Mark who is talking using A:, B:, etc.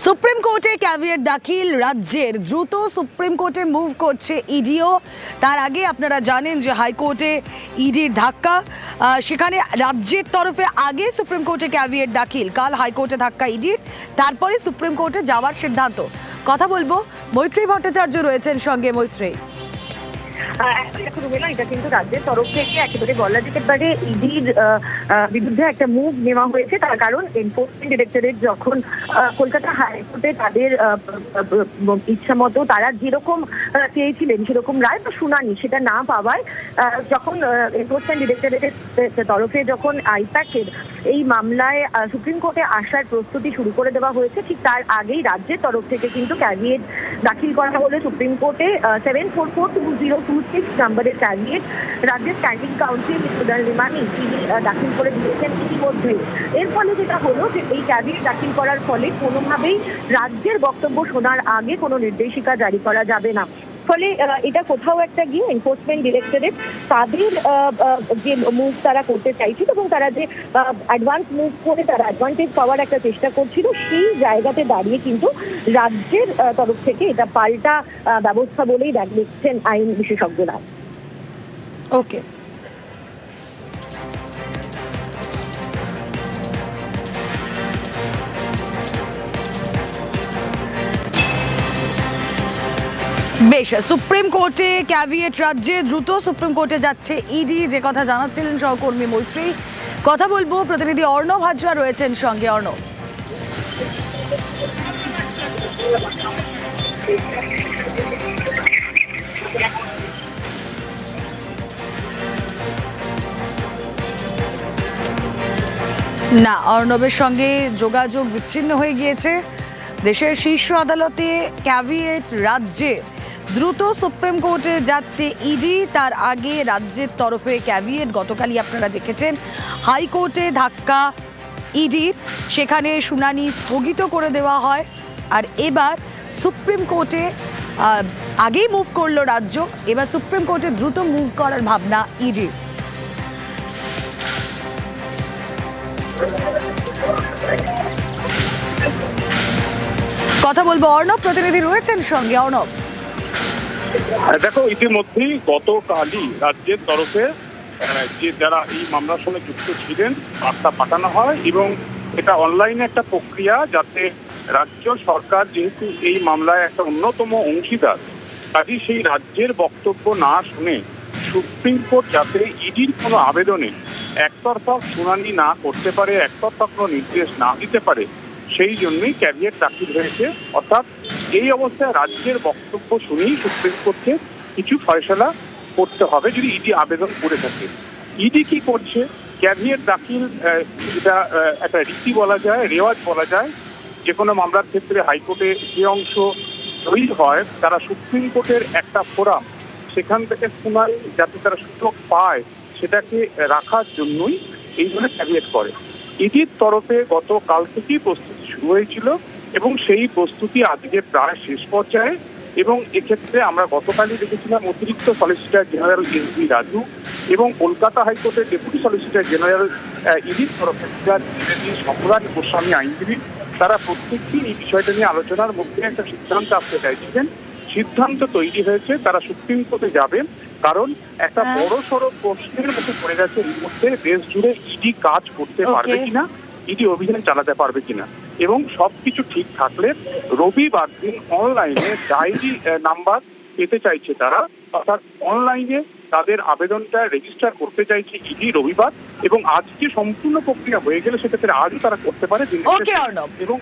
A: Supreme কোর্টে caveat দাখিল রাজ্যের, দ্রুত সুপ্রিম কোর্টে মুভ করছে ইডিও। তার আগে আপনারা জানেন যে হাইকোর্টে ইডির ধাক্কা, সেখানে রাজ্যের তরফে আগে সুপ্রিম কোর্টে ক্যাভিয়েট দাখিল, কাল হাইকোর্টে ধাক্কা ইডির, তারপরে সুপ্রিম কোর্টে যাওয়ার সিদ্ধান্ত। কথা বলবো, মৈত্রী ভট্টাচার্য রয়েছেন সঙ্গে। মৈত্রী,
B: এটা কিন্তু রাজ্যের তরফ থেকে একেবারে বলা যেতে পারে ইডির বিরুদ্ধে একটা মুভ নেওয়া হয়েছে। তার কারণ এনফোর্সমেন্ট ডিরেক্টরেট যখন কলকাতা হাইকোর্টে তাদের ইচ্ছা মতো তারা যেরকম চেয়েছিলেন সেরকম রায় বা শুনানি সেটা না পাওয়ায়, যখন এনফোর্সমেন্ট ডিরেক্টরেটের তরফে যখন আইপ্যাকের এই মামলায় সুপ্রিম কোর্টে আসার প্রস্তুতি শুরু করে দেওয়া হয়েছে, ঠিক তার আগেই রাজ্যের তরফ থেকে কিন্তু ক্যাভিয়েট দাখিল করা হলো সুপ্রিম কোর্টে। 744206 নম্বরের ক্যাভিয়েট রাজ্যের স্ট্যান্ডিং কাউন্সিল সুদান লিমানি তিনি দাখিল করে দিয়েছেন ইতিমধ্যে। এর ফলে যেটা হলো যে এই ক্যাভিয়েট দাখিল করার ফলে কোনোভাবেই রাজ্যের বক্তব্য শোনার আগে কোনো নির্দেশিকা জারি করা যাবে না। ফলে এটা কোথাও একটা গিয়ে এনফোর্সমেন্ট ডিরেক্টরেট তাদের যে মুভ তারা করতে চাইছিল এবং তারা যে অ্যাডভান্স মুভ করে তারা অ্যাডভান্টেজ পাওয়ার একটা চেষ্টা করছিল, সেই জায়গাতে দাঁড়িয়ে কিন্তু রাজ্যের তরফ থেকে এটা পাল্টা ব্যবস্থা বলেই দেখছেন আইন বিশেষজ্ঞরা।
A: ওকে, বেশ। সুপ্রিম কোর্টে ক্যাভিয়েট রাজ্যে, দ্রুত সুপ্রিম কোর্টে যাচ্ছে ইডি, যে কথা জানাচ্ছিলেন সহকর্মী মৈত্রী। কথা বলবো, প্রতিনিধি অর্ণব হাজরা রয়েছেন সঙ্গে। অর্ণব, না, অর্ণবের সঙ্গে যোগাযোগ বিচ্ছিন্ন হয়ে গিয়েছে। দেশের শীর্ষ আদালতে ক্যাভিয়েট রাজ্যে, দ্রুত সুপ্রিম কোর্টে যাচ্ছে ইডি, তার আগে রাজ্যের তরফে ক্যাভিয়েট। গতকালই আপনারা দেখেছেন হাইকোর্টে ধাক্কা ইডি, সেখানে শুনানি স্থগিত করে দেওয়া হয়। আর এবার সুপ্রিম কোর্টে আগেই মুভ করলো রাজ্য, এবার সুপ্রিম কোর্টে দ্রুত মুভ করার ভাবনা ইডি। কথা বলবো, অর্ণব প্রতিনিধি রয়েছেন সঙ্গে। অর্ণব,
C: দেখো, ইতিমধ্যেই গতকালই রাজ্যের তরফে যে যারা এই মামলার সঙ্গে যুক্ত ছিলেন বার্তা পাঠানো হয় এবং এটা অনলাইনে একটা প্রক্রিয়া, যাতে রাজ্য সরকার যেহেতু এই মামলায় একটা অন্যতম অংশীদার, কাজেই সেই রাজ্যের বক্তব্য না শুনে সুপ্রিম কোর্ট যাতে ইডির কোনো আবেদনে একতরফা শুনানি না করতে পারে, একতরফা কোনো নির্দেশ না দিতে পারে, সেই জন্যই ক্যাভিয়েট দাখিল হয়েছে। অর্থাৎ এই অবস্থায় রাজ্যের বক্তব্য শুনেই সুপ্রিম কোর্টকে কিছু ফয়সলা করতে হবে যদি ইডি আবেদন করে থাকে। ইডি কি করছে? ক্যাভিয়েট দাখিল, এটা একটা রীতি বলা যায়, রেওয়াজ বলা যায়। যে কোনো মামলার ক্ষেত্রে হাইকোর্টে যে অংশ জয়ী হয় তারা সুপ্রিম কোর্টের একটা ফোরাম, সেখান থেকে শুনানি যাতে তারা সুযোগ পায় সেটাকে রাখার জন্যই এই ধরনের ক্যাভিয়েট করে। ইডির তরফে গতকাল থেকেই প্রস্তুতি শুরু হয়েছিল এবং সেই প্রস্তুতি আজকে প্রায় শেষ পর্যায়ে। এবং এক্ষেত্রে আমরা গতকালই দেখেছিলাম অতিরিক্ত সলিসিটর জেনারেল এস.বি. রাজু এবং কলকাতা হাইকোর্টের ডেপুটি সলিসিটর জেনারেল ইডির তরফে সম্রাট গোস্বামী আইনজীবী, তারা প্রত্যেকটি এই বিষয়টা নিয়ে আলোচনার মধ্যে একটা সিদ্ধান্ত আসতে চাইছিলেন। সিদ্ধান্ত তৈরি হয়েছে, তারা সুপ্রিম কোর্টে যাবেন, কারণ একটা বড় সড়ো প্রশ্নের মধ্যে পড়ে গেছে এর মধ্যে দেশ জুড়ে ইডি কাজ করতে পারবে কিনা, ইডি অভিযান চালাতে পারবে কিনা। এবং সবকিছু ঠিক থাকলে রবিবার দিন অনলাইনে ডায়েরি নাম্বার পেতে চাইছে তারা, অর্থাৎ অনলাইনে তাদের আবেদনটা রেজিস্টার করতে চাইছে ইডি রবিবার, এবং আজকে সম্পূর্ণ প্রক্রিয়া হয়ে গেলে সেক্ষেত্রে আজও তারা করতে পারে। এবং